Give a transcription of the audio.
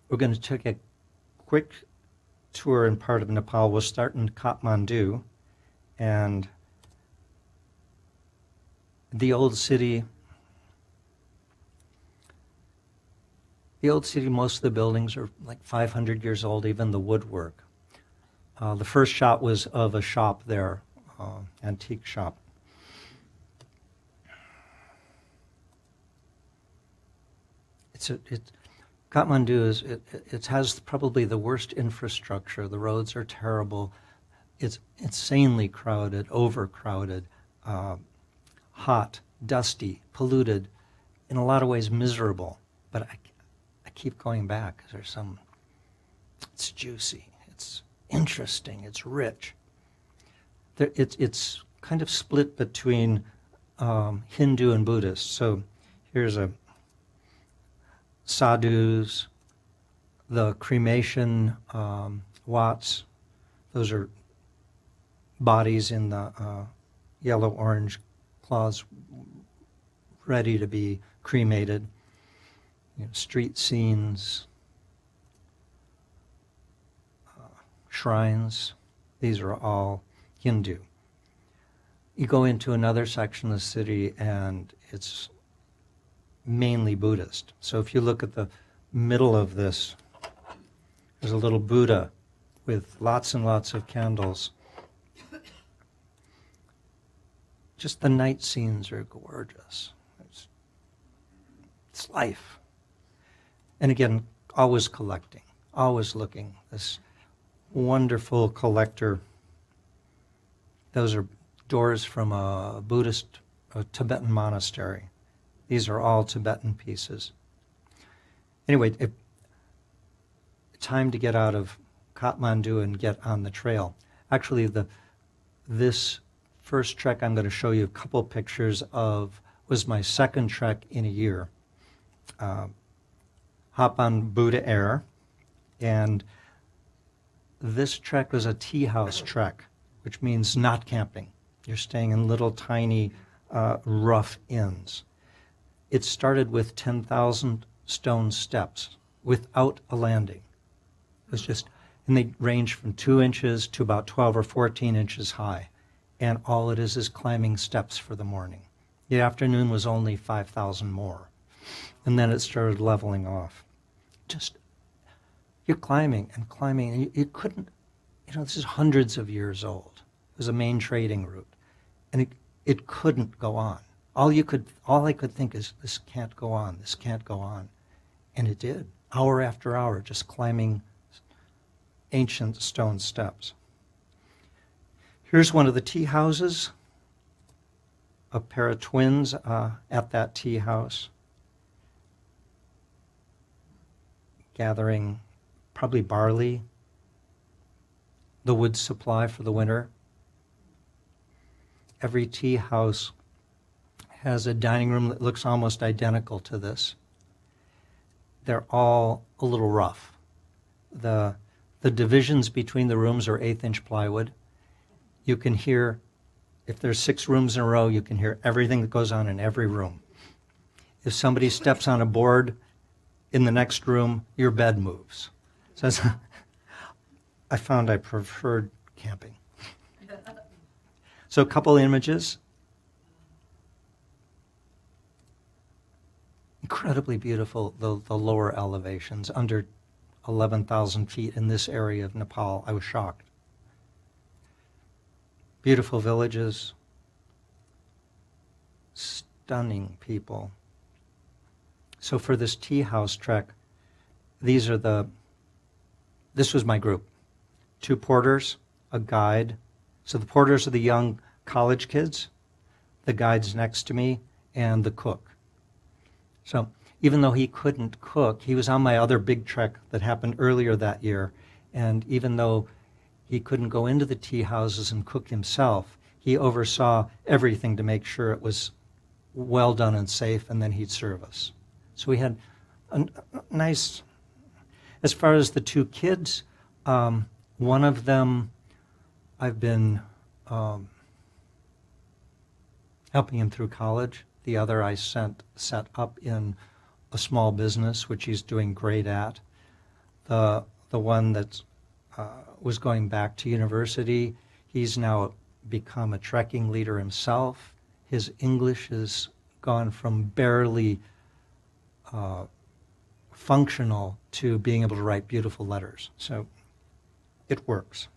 we're going to take a quick tour in part of Nepal. We'll start in Kathmandu, and the old city. Most of the buildings are like 500 years old, even the woodwork. The first shot was of a shop there, antique shop. Kathmandu it has probably the worst infrastructure. The roads are terrible. It's insanely crowded, overcrowded, hot, dusty, polluted, in a lot of ways miserable. But I keep going back because it's juicy, it's interesting, it's rich. It's kind of split between Hindu and Buddhist. So here's a sadhus, the cremation wats. Those are bodies in the yellow-orange cloths ready to be cremated. Street scenes, shrines, these are all Hindu. You go into another section of the city and it's mainly Buddhist. So if you look at the middle of this, there's a little Buddha with lots and lots of candles. Just the night scenes are gorgeous. It's life. And again, always collecting, always looking. This wonderful collector. Those are doors from a Tibetan monastery. These are all Tibetan pieces. Anyway, time to get out of Kathmandu and get on the trail. Actually, this first trek I'm going to show you a couple pictures of was my second trek in a year. Hop on Buddha Air, and this trek was a tea house trek, which means not camping. You're staying in little tiny rough inns. It started with 10,000 stone steps without a landing. It was just, and they range from 2 inches to about 12 or 14 inches high, and all it is climbing steps for the morning. The afternoon was only 5,000 more, and then it started leveling off. Just, you're climbing and climbing, and you couldn't, this is hundreds of years old. It was a main trading route, and it couldn't go on. All I could think is, this can't go on, this can't go on. And it did, hour after hour, just climbing ancient stone steps. Here's one of the tea houses, a pair of twins at that tea house, gathering probably barley, the wood supply for the winter. Every tea house has a dining room that looks almost identical to this. They're all a little rough. The divisions between the rooms are 1/8-inch plywood. You can hear, if there's 6 rooms in a row, you can hear everything that goes on in every room. If somebody steps on a board in the next room, your bed moves. So I found I preferred camping. So a couple images. Incredibly beautiful, the lower elevations, under 11,000 feet in this area of Nepal. I was shocked. Beautiful villages, stunning people. So for this tea house trek, this was my group. 2 porters, a guide. So the porters are the young college kids, the guide's next to me, and the cook. So even though he couldn't cook, he was on my other big trek that happened earlier that year, and even though he couldn't go into the tea houses and cook himself, he oversaw everything to make sure it was well done and safe, and then he'd serve us. So we had a nice, as far as the 2 kids, one of them I've been helping him through college. The other I set up in a small business, which he's doing great at. the one that was going back to university, he's now become a trekking leader himself. His English has gone from barely functional to being able to write beautiful letters. So it works.